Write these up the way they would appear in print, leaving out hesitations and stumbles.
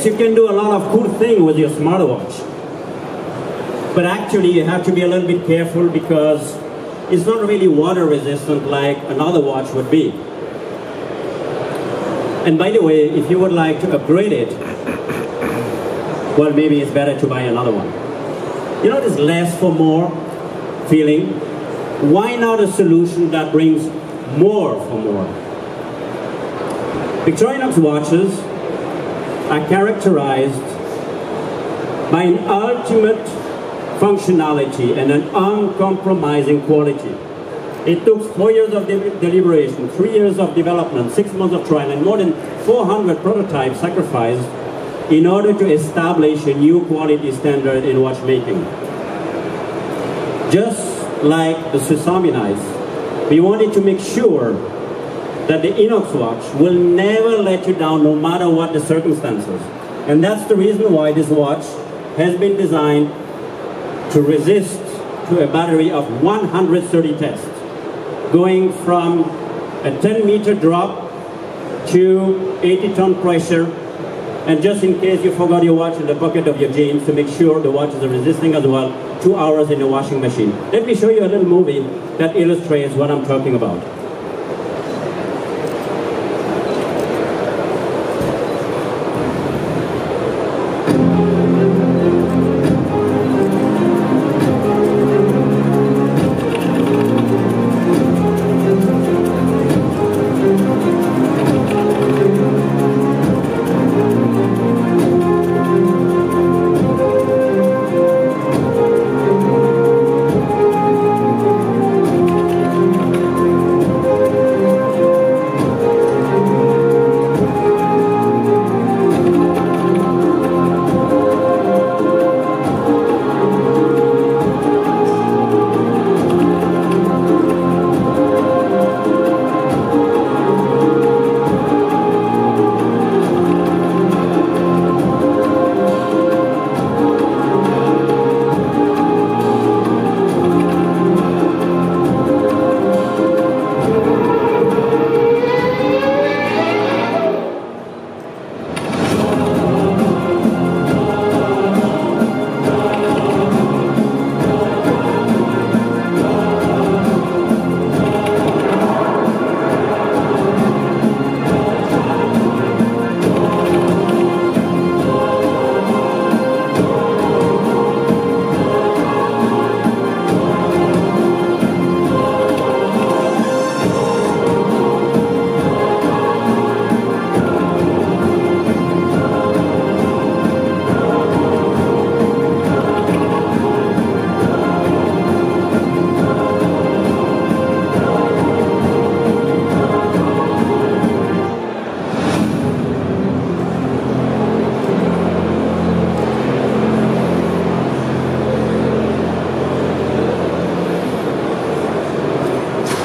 Yes, you can do a lot of cool things with your smartwatch. But actually you have to be a little bit careful because it's not really water resistant like another watch would be. And by the way, if you would like to upgrade it, well, maybe it's better to buy another one. You know this less for more feeling? Why not a solution that brings more for more? Victorinox watches are characterized by an ultimate functionality and an uncompromising quality. It took 4 years of deliberation, 3 years of development, 6 months of trial, and more than 400 prototypes sacrificed in order to establish a new quality standard in watchmaking. Just like the Swiss Army knife, we wanted to make sure that the Inox watch will never let you down no matter what the circumstances. And that's the reason why this watch has been designed to resist to a battery of 130 tests, going from a 10-meter drop to 80-ton pressure, and just in case you forgot your watch in the pocket of your jeans, to make sure the watch is resisting as well, 2 hours in the washing machine. Let me show you a little movie that illustrates what I'm talking about.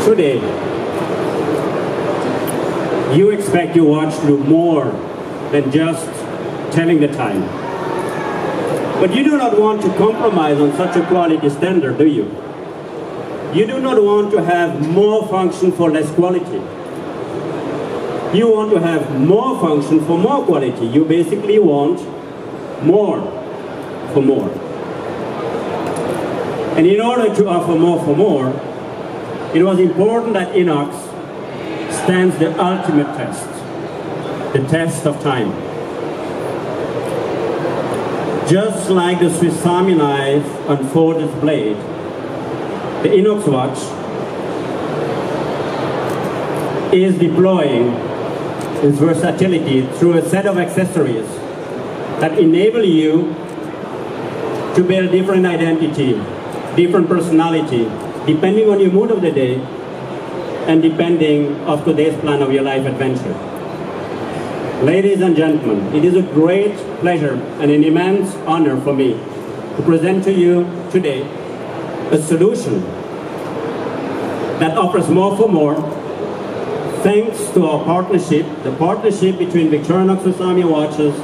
Today, you expect your watch to do more than just telling the time. But you do not want to compromise on such a quality standard, do you? You do not want to have more function for less quality. You want to have more function for more quality. You basically want more for more. And in order to offer more for more, it was important that Inox stands the ultimate test, the test of time. Just like the Swiss Army knife unfolds its blade, the Inox watch is deploying its versatility through a set of accessories that enable you to build different identity, different personality, depending on your mood of the day and depending on today's plan of your life adventure. Ladies and gentlemen, it is a great pleasure and an immense honor for me to present to you today a solution that offers more for more, thanks to our partnership, the partnership between Victorinox Swiss Army watches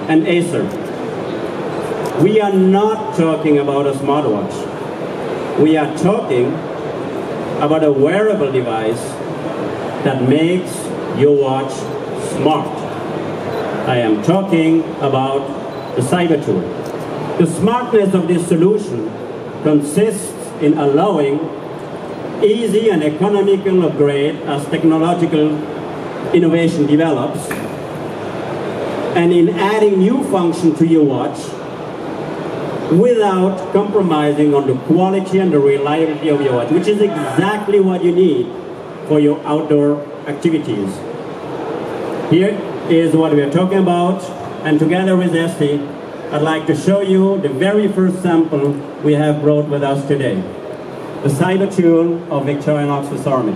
and Acer. We are not talking about a smartwatch. We are talking about a wearable device that makes your watch smart. I am talking about the cyber tool. The smartness of this solution consists in allowing easy and economical upgrade as technological innovation develops, and in adding new function to your watch without compromising on the quality and the reliability of your watch, which is exactly what you need for your outdoor activities. Here is what we are talking about, and together with Esty, I'd like to show you the very first sample we have brought with us today, the cyber tool of Victorinox Army.